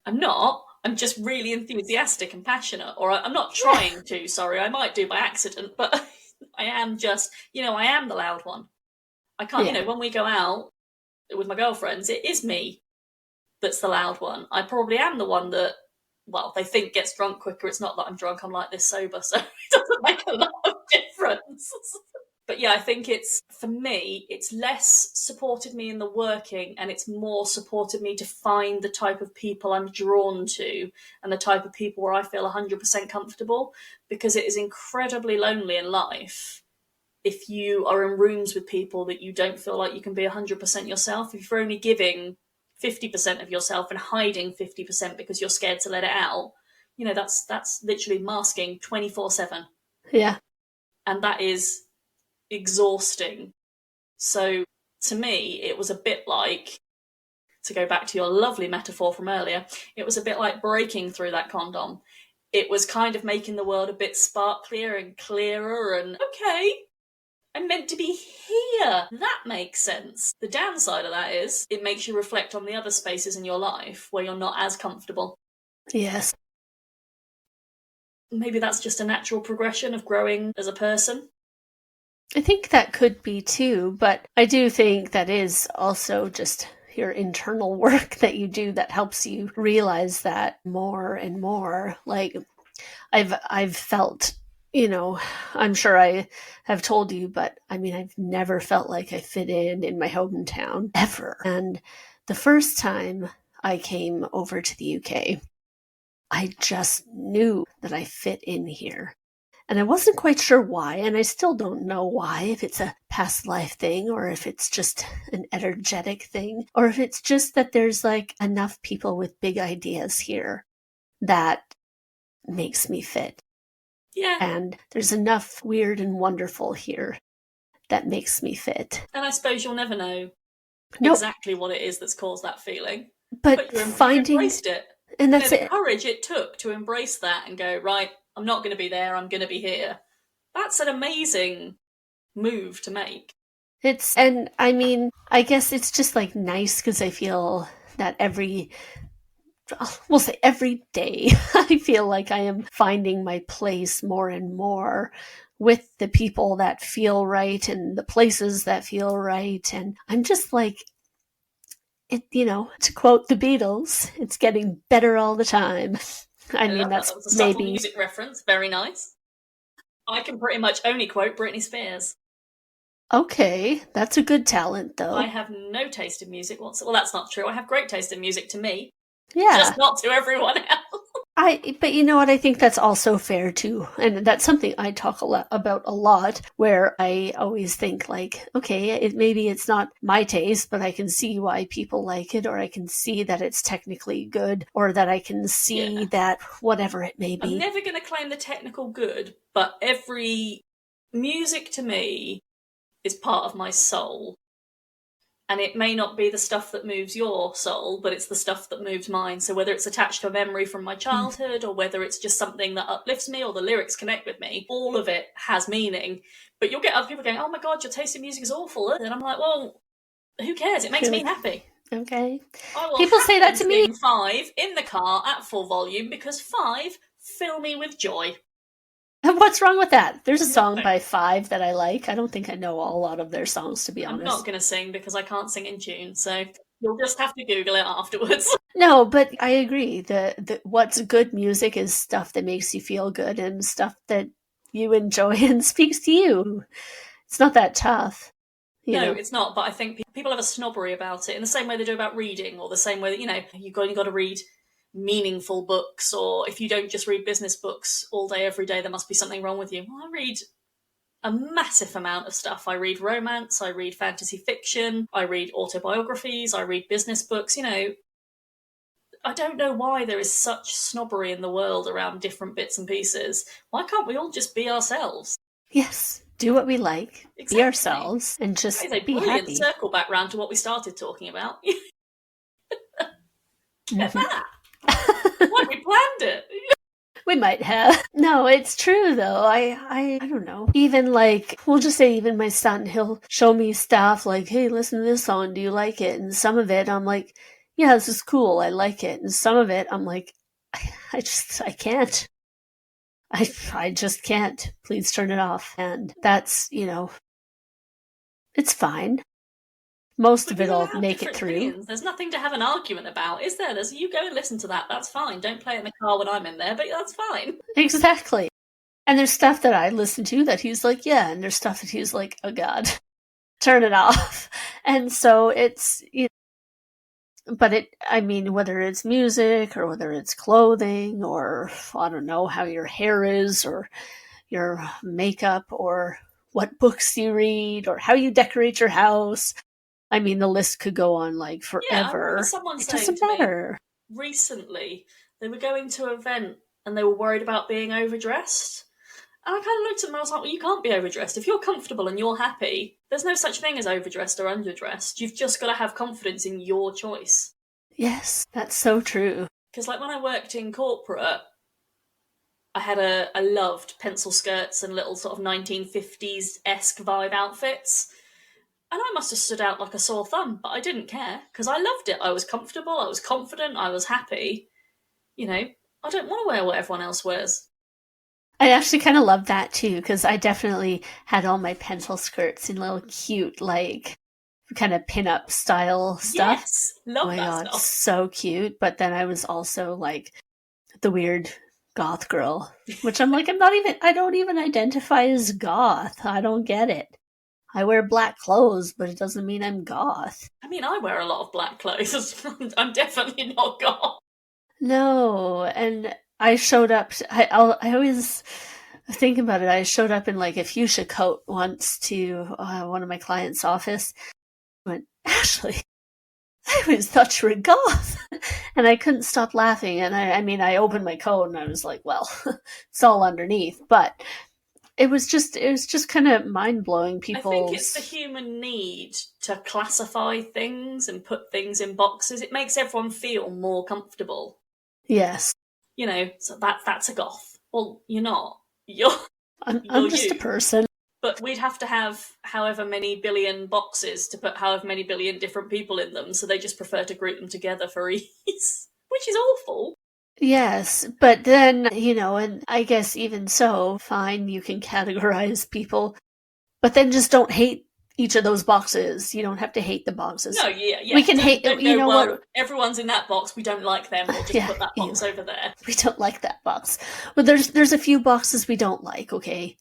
I'm not. I'm just really enthusiastic and passionate, or I'm not trying to, sorry, I might do by accident, but I am just, I am the loud one. I can't, when we go out with my girlfriends, it is me that's the loud one. I probably am the one that, they think gets drunk quicker. It's not that I'm drunk, I'm like this sober, so it doesn't make a lot of difference. But yeah, I think for me, it's less supported me in the working and it's more supported me to find the type of people I'm drawn to and the type of people where I feel 100% comfortable, because it is incredibly lonely in life if you are in rooms with people that you don't feel like you can be 100% yourself. If you're only giving 50% of yourself and hiding 50% because you're scared to let it out, that's literally masking 24/7. Yeah. And that is exhausting. So to me, it was a bit like, to go back to your lovely metaphor from earlier, it was a bit like breaking through that condom. it was kind of making the world a bit sparklier and clearer and, okay, I'm meant to be here. That makes sense. The downside of that is it makes you reflect on the other spaces in your life where you're not as comfortable. Yes. Maybe that's just a natural progression of growing as a person. I think that could be too, but I do think that is also just your internal work that you do that helps you realize that more and more. Like I've felt, I'm sure I have told you, but I mean, I've never felt like I fit in my hometown ever. And the first time I came over to the UK, I just knew that I fit in here. And I wasn't quite sure why, and I still don't know why, if it's a past life thing or if it's just an energetic thing, or if it's just that there's like enough people with big ideas here that makes me fit. Yeah. And there's enough weird and wonderful here that makes me fit. And I suppose you'll never know exactly what it is that's caused that feeling. But you've finding embraced it. And that's the courage it took to embrace that and go, right, I'm not going to be there, I'm going to be here. That's an amazing move to make. And I mean, I guess it's just like nice because I feel that we'll say every day, I feel like I am finding my place more and more with the people that feel right and the places that feel right. And I'm just like, to quote the Beatles, it's getting better all the time. I mean, that's that was a subtle maybe music reference. Very nice. I can pretty much only quote Britney Spears. Okay, that's a good talent, though. I have no taste in music whatsoever. Well, that's not true. I have great taste in music to me. Yeah. Just not to everyone else. But you know what? I think that's also fair too. And that's something I talk about a lot, where I always think like, okay, maybe it's not my taste, but I can see why people like it, or I can see that it's technically good, or that I can see that whatever it may be. I'm never going to claim the technical good, but every music to me is part of my soul. And it may not be the stuff that moves your soul, but it's the stuff that moves mine. So whether it's attached to a memory from my childhood, or whether it's just something that uplifts me, or the lyrics connect with me, all of it has meaning. But you'll get other people going, oh my God, your taste in music is awful. And I'm like, well, who cares? It makes me happy. Okay. People say that to me. 5 in the car at full volume because 5 fill me with joy. What's wrong with that? There's a song by 5 that I like. I don't think I know a lot of their songs, to be honest. I'm not going to sing because I can't sing in tune, so you'll just have to Google it afterwards. No, but I agree. The what's good music is stuff that makes you feel good and stuff that you enjoy and speaks to you. It's not that tough. No, it's not, but I think people have a snobbery about it in the same way they do about reading, or the same way that, you've got to read meaningful books, or if you don't just read business books all day every day, there must be something wrong with you. Well, I read a massive amount of stuff. I read romance, I read fantasy fiction, I read autobiographies, I read business books. I don't know why there is such snobbery in the world around different bits and pieces. Why can't we all just be ourselves? Yes, do what we like, be ourselves, and just be happy. It's a brilliant circle back round to what we started talking about. Get that. Like we planned it. We might have. No, it's true though. I don't know. Even like, we'll just say even my son, he'll show me stuff like, hey, listen to this song. Do you like it? And some of it I'm like, yeah, this is cool. I like it. And some of it I'm like, I can't. I just can't. Please turn it off. And that's, it's fine. Most of it will make it through. Opinions. There's nothing to have an argument about, is there? You go and listen to that. That's fine. Don't play it in the car when I'm in there, but that's fine. Exactly. And there's stuff that I listen to that he's like, yeah. And there's stuff that he's like, oh God, turn it off. And so it's, but whether it's music or whether it's clothing or I don't know how your hair is or your makeup or what books you read or how you decorate your house. The list could go on like forever. Yeah, someone saying to me recently they were going to an event and they were worried about being overdressed. And I kind of looked at them and I was like, well, you can't be overdressed. If you're comfortable and you're happy, there's no such thing as overdressed or underdressed. You've just got to have confidence in your choice. Yes, that's so true. Because like when I worked in corporate, I loved pencil skirts and little sort of 1950s-esque vibe outfits. And I must have stood out like a sore thumb, but I didn't care because I loved it. I was comfortable, I was confident, I was happy. You know, I don't want to wear what everyone else wears. I actually kind of love that too, because I definitely had all my pencil skirts in little cute, like, kind of pin-up style stuff. Yes, Oh love my that god, stuff. so cute. But then I was also like the weird goth girl, which I'm like, I don't even identify as goth. I don't get it. I wear black clothes, but it doesn't mean I'm goth. I mean, I wear a lot of black clothes. I'm definitely not goth. No, and I showed up. I always think about it. I showed up in like a fuchsia coat once to one of my clients' office. I went, Ashley, I always thought you were goth, and I couldn't stop laughing. And I mean, I opened my coat and I was like, well, it's all underneath, but it was just kind of mind blowing. I think it's the People's human need to classify things and put things in boxes. It makes everyone feel more comfortable. yes, You know, so that's a goth. Well, you're not. You're I'm you're just a you. person. But we'd have to have however many billion boxes to put however many billion different people in them, so they just prefer to group them together for ease, which is awful. Yes, but then, and I guess even so, fine, you can categorize people, but then just don't hate each of those boxes. You don't have to hate the boxes. No, yeah, We yeah. can hate, Don't you go, know well, what? everyone's in that box, we don't like them, we'll just Yeah, put that box over there. we don't like that box. But there's a few boxes we don't like, okay?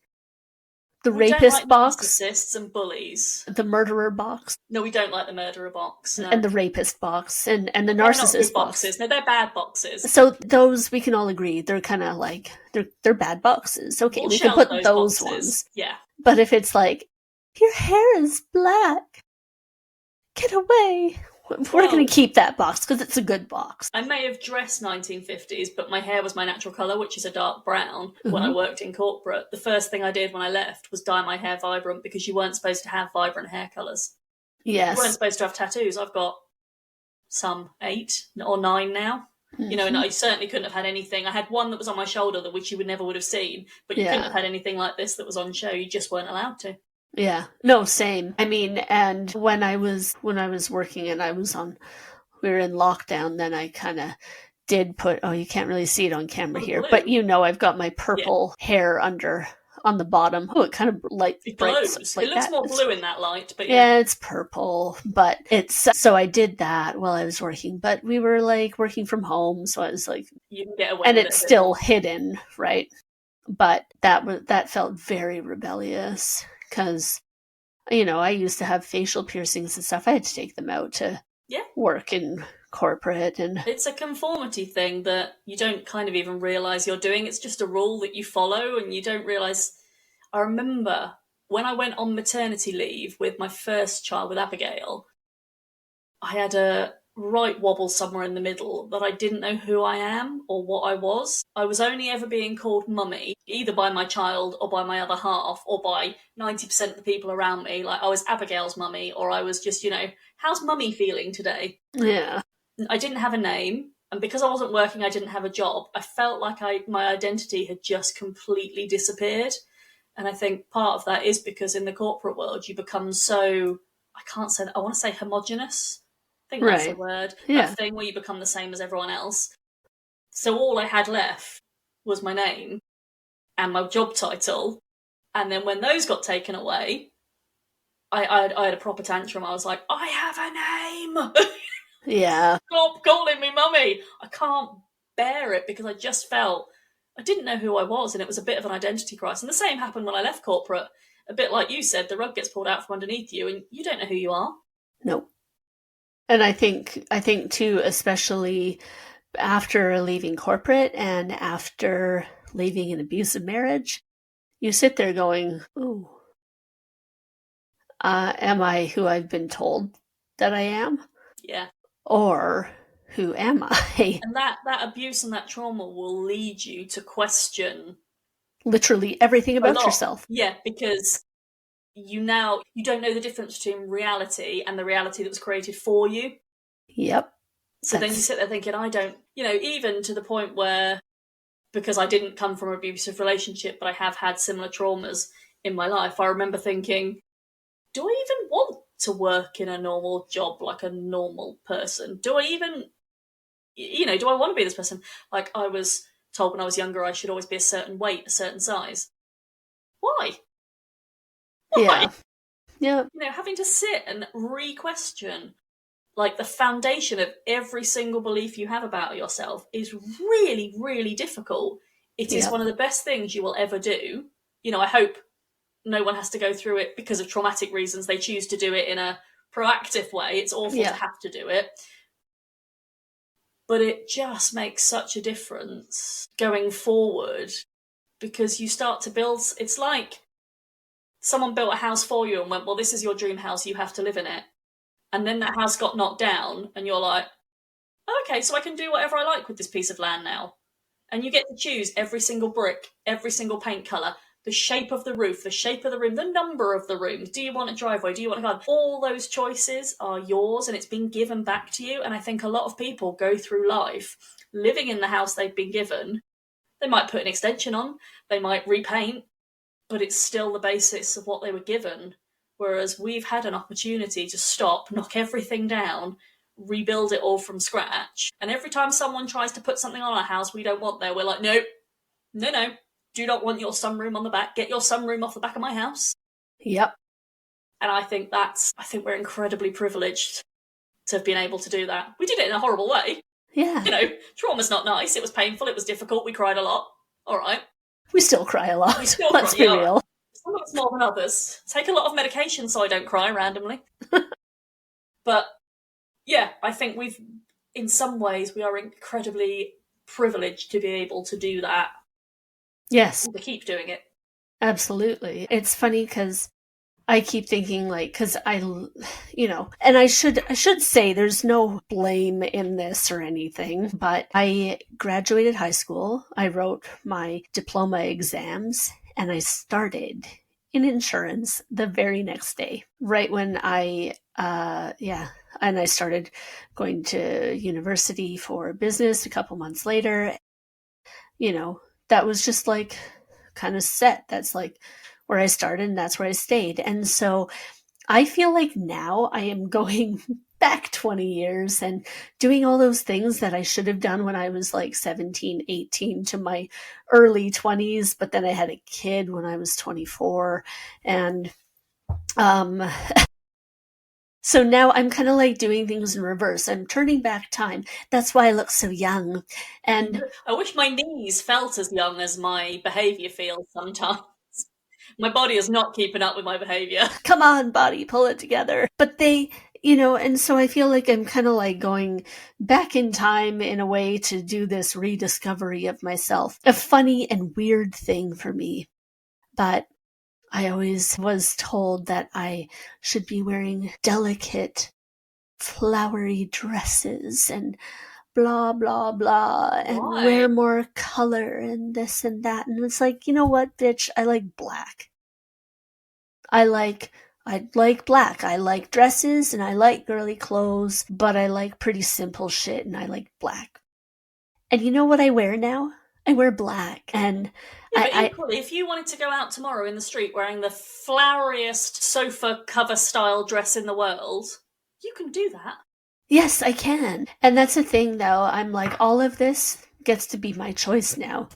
The We don't like rapist box, narcissists and bullies. the murderer box, No, we don't like the murderer box, and no. the rapist box, and the They're not good narcissist box. boxes. No, they're bad boxes. So those we can all agree they're kind of like they're bad boxes. Okay, We'll we can shelve put those those boxes. ones. Yeah. But if it's like your hair is black, get away. We're Well, going to keep that box because it's a good box. I may have dressed 1950s, but my hair was my natural colour, which is a dark brown, when I Mm-hmm. worked in corporate. The first thing I did when I left was dye my hair vibrant because you weren't supposed to have vibrant hair colours. You weren't Yes. supposed to have tattoos. I've got some 8 or 9 now. Mm-hmm. You know, and I certainly couldn't have had anything. I had one that was on my shoulder, that which you would never would have seen, but you couldn't have had anything like this that was on show. You just weren't allowed to. Yeah. No, same. I mean, and when I was working and we were in lockdown, then I kind of did put, oh, you can't really see it on camera here, Blue. but I've got my purple hair on the bottom. Oh, it kind of It brights glows. like It looks that. more blue in that light, but Yeah, it's purple, but so I did that while I was working, but we were like working from home, so I was like, you can get away and with it's it a bit still more. hidden, right? But that felt very rebellious because I used to have facial piercings and stuff. I had to take them out to work in corporate, and It's a conformity thing that you don't kind of even realise you're doing. It's just a rule that you follow, and you don't realise. I remember when I went on maternity leave with my first child, with Abigail, I had a right wobble somewhere in the middle that I didn't know who I am or what I was. I was only ever being called mummy, either by my child or by my other half or by 90% of the people around me. Like, I was Abigail's mummy, or I was just, how's mummy feeling today? yeah, I didn't have a name, and because I wasn't working, I didn't have a job. I felt like my identity had just completely disappeared. And I think part of that is because in the corporate world, you become so, I want to say homogenous. I think that's the right, word. yeah, That thing where you become the same as everyone else. So all I had left was my name and my job title. And then when those got taken away, I had a proper tantrum. I was like, I have a name! yeah. Stop calling me mummy! I can't bear it because I just felt I didn't know who I was, and it was a bit of an identity crisis. And the same happened when I left corporate. A bit like you said, the rug gets pulled out from underneath you, and you don't know who you are. No, and I think too, especially after leaving corporate and after leaving an abusive marriage, you sit there going, "Ooh, am I who I've been told that I am, Yeah. or who am I?" And that abuse and that trauma will lead you to question Literally everything a about lot. yourself. Yeah, because you don't know the difference between reality and the reality that was created for you. Yep. So then you sit there thinking, I don't, even to the point where because I didn't come from an abusive relationship, but I have had similar traumas in my life. I remember thinking, do I even want to work in a normal job like a normal person? Do I even, do I want to be this person? Like, I was told when I was younger I should always be a certain weight, a certain size. Why? Why? Yeah. Yeah. Having to sit and re-question, like, the foundation of every single belief you have about yourself is really, really difficult. It is one of the best things you will ever do. I hope no one has to go through it because of traumatic reasons. They choose to do it in a proactive way. It's awful to have to do it. But it just makes such a difference going forward, because you start to build. It's like someone built a house for you and went, well, this is your dream house, you have to live in it. And then that house got knocked down and you're like, okay, so I can do whatever I like with this piece of land now. And you get to choose every single brick, every single paint colour, the shape of the roof, the shape of the room, the number of the rooms. Do you want a driveway? Do you want a garden? All those choices are yours and it's been given back to you. And I think a lot of people go through life living in the house they've been given. They might put an extension on, they might repaint, but it's still the basis of what they were given. Whereas we've had an opportunity to stop, knock everything down, rebuild it all from scratch. And every time someone tries to put something on our house we don't want there, we're like, nope, no, do not want your sunroom on the back. Get your sunroom off the back of my house. Yep. And I think we're incredibly privileged to have been able to do that. We did it in a horrible way. Yeah. Trauma's not nice. It was painful. It was difficult. We cried a lot. All right. We still cry a lot. Let's be real. Some of us more than others. Take a lot of medication so I don't cry randomly. But yeah, I think in some ways, we are incredibly privileged to be able to do that. Yes. To keep doing it. Absolutely. It's funny because I keep thinking, like, because and I should say there's no blame in this or anything, but I graduated high school. I wrote my diploma exams and I started in insurance the very next day, right when and I started going to university for business a couple months later. That was just like kind of set. That's like where I started and that's where I stayed. And so I feel like now I am going back 20 years and doing all those things that I should have done when I was like 17, 18 to my early 20s. But then I had a kid when I was 24. And so now I'm kind of like doing things in reverse. I'm turning back time. That's why I look so young. And I wish my knees felt as young as my behaviour feels sometimes. My body is not keeping up with my behaviour. Come on, body, pull it together. But they, and so I feel like I'm kind of like going back in time in a way to do this rediscovery of myself. A funny and weird thing for me. But I always was told that I should be wearing delicate, flowery dresses and blah, blah, blah, and wear more color and this and that. And it's like, you know what, bitch? I like black. I like black. I like dresses and I like girly clothes, but I like pretty simple shit and I like black. And you know what I wear now? I wear black. And but equally, if you wanted to go out tomorrow in the street wearing the floweriest sofa cover style dress in the world, you can do that. Yes, I can. And that's the thing, though. I'm like, all of this gets to be my choice now.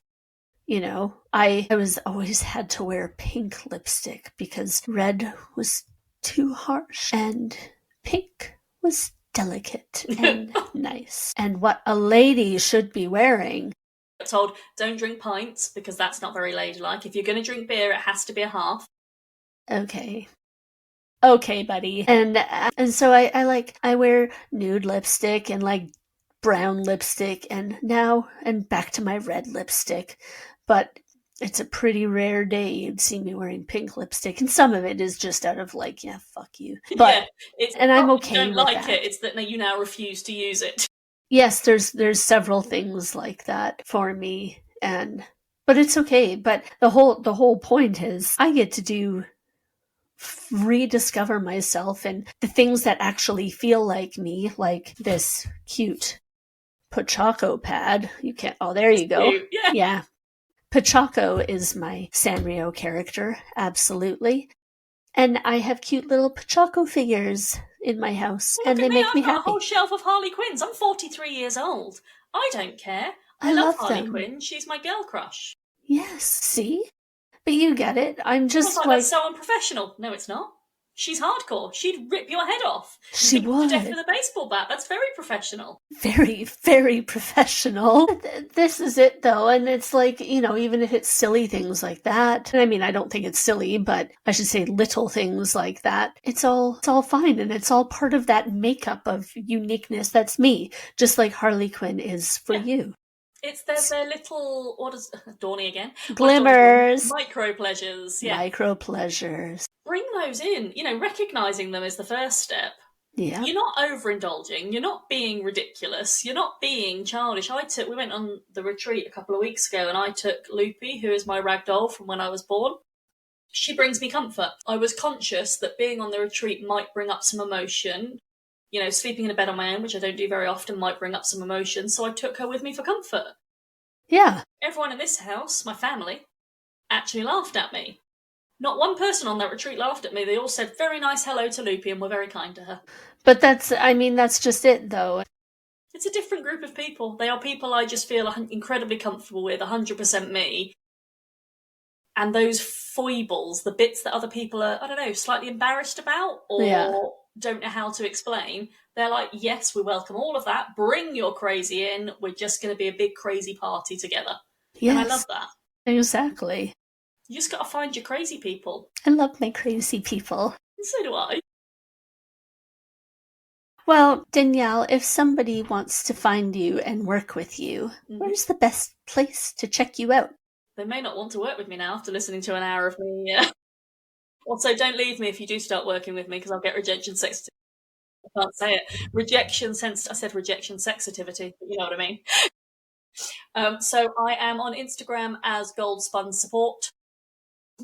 I was always had to wear pink lipstick because red was too harsh and pink was delicate and nice. And what a lady should be wearing. I'm told, don't drink pints because that's not very ladylike. If you're going to drink beer, it has to be a half. Okay, buddy. And so I wear nude lipstick and like brown lipstick and back to my red lipstick. But it's a pretty rare day you'd see me wearing pink lipstick, and some of it is just out of like, yeah, fuck you. But and I'm okay. You don't like it. It's that you now refuse to use it. Yes, there's several things like that for me, but it's okay. But the whole point is I get to rediscover myself and the things that actually feel like me, like this cute Pochaco pad. You can't, oh, there you go. Cute. Yeah. Yeah. Pochaco is my Sanrio character, absolutely. And I have cute little Pochaco figures in my house, Well, and look they at me, make me I've got a happy. whole shelf of Harley Quinns. I'm 43 years old. I don't care. I love love Harley them. Quinn. She's my girl crush. Yes, see? But you get it. I'm I was just like, like, that's so unprofessional. No, it's not. She's hardcore. She'd rip your head off. she Beat you to death would. with a baseball bat. That's very professional. Very, very professional. This is it though, and it's like, even if it's silly things like that, I mean, I don't think it's silly, but I should say little things like that, it's all fine, and it's all part of that makeup of uniqueness that's me, just like Harley Quinn is for you. It's their little, what is, Dawny again? Glimmers. Micro pleasures. Yeah. Micro pleasures. Bring those in. Recognizing them is the first step. Yeah. You're not overindulging. You're not being ridiculous. You're not being childish. We went on the retreat a couple of weeks ago, and I took Loopy, who is my rag doll from when I was born. She brings me comfort. I was conscious that being on the retreat might bring up some emotion. Sleeping in a bed on my own, which I don't do very often, might bring up some emotion. So I took her with me for comfort. Yeah. Everyone in this house, my family, actually laughed at me. Not one person on that retreat laughed at me. They all said very nice hello to Loopy and were very kind to her. But that's just it though. It's a different group of people. They are people I just feel incredibly comfortable with, 100% me. And those foibles, the bits that other people are, I don't know, slightly embarrassed about or don't know how to explain, they're like, yes, we welcome all of that. Bring your crazy in. We're just going to be a big crazy party together. Yes. And I love that. Exactly. You just got to find your crazy people. I love my crazy people. And so do I. Well, Danielle, if somebody wants to find you and work with you, where's the best place to check you out? They may not want to work with me now after listening to an hour of me. Also, don't leave me if you do start working with me, because I'll get rejection sensitivity. I can't say it. I said rejection sensitivity, but you know what I mean. So I am on Instagram as Goldspun Support.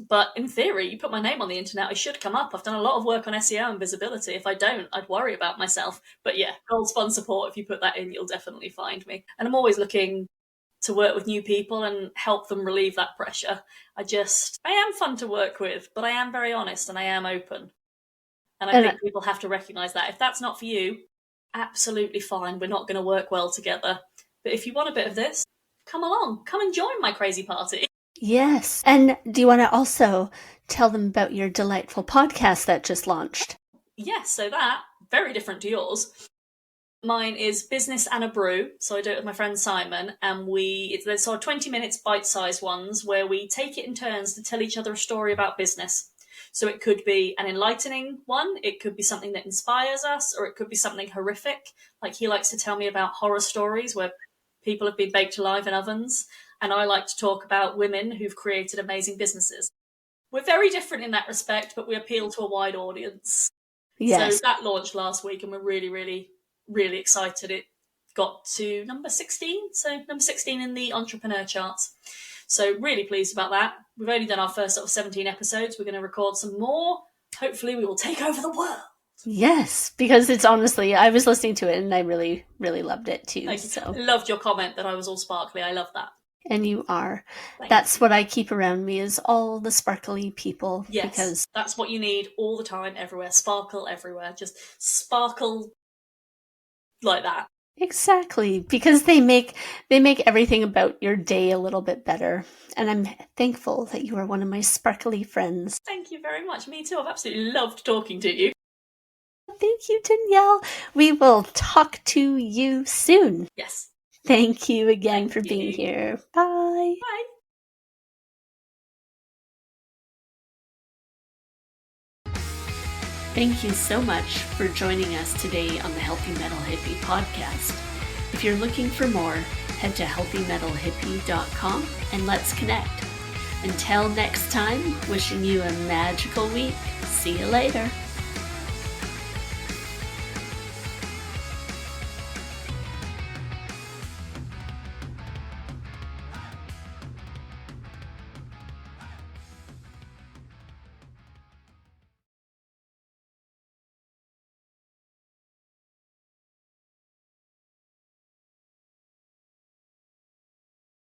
But in theory, you put my name on the internet, I should come up. I've done a lot of work on SEO and visibility. If I don't, I'd worry about myself. But yeah, Goldspun Support, if you put that in, you'll definitely find me. And I'm always looking to work with new people and help them relieve that pressure. I am fun to work with, but I am very honest and I am open. And I think people have to recognise that. If that's not for you, absolutely fine. We're not going to work well together. But if you want a bit of this, come along. Come and join my crazy party. Yes. And do you want to also tell them about your delightful podcast that just launched? Yes, so that, very different to yours. Mine is Business and a Brew, so I do it with my friend Simon, and there's sort of 20 minutes bite-sized ones where we take it in turns to tell each other a story about business. So it could be an enlightening one, it could be something that inspires us, or it could be something horrific. Like he likes to tell me about horror stories where people have been baked alive in ovens, and I like to talk about women who've created amazing businesses. We're very different in that respect, but we appeal to a wide audience. Yes. So that launched last week, and we're really, really, really excited. It got to number 16, so number 16 in the entrepreneur charts. So really pleased about that. We've only done our first sort of 17 episodes. We're going to record some more. Hopefully we will take over the world. Yes, because it's honestly, I was listening to it and I really, really loved it too. So I loved your comment that I was all sparkly. I love that. And you are. That's what I keep around me, is all the sparkly people. Yes, because that's what you need all the time, everywhere. Sparkle everywhere. Just sparkle like that. Exactly, because they make everything about your day a little bit better. And I'm thankful that you are one of my sparkly friends. Thank you very much. Me too. I've absolutely loved talking to you. Thank you, Danielle. We will talk to you soon. Yes. Thank you again for being here. Bye. Bye. Thank you so much for joining us today on the Healthy Metal Hippie podcast. If you're looking for more, head to healthymetalhippie.com and let's connect. Until next time, wishing you a magical week. See you later.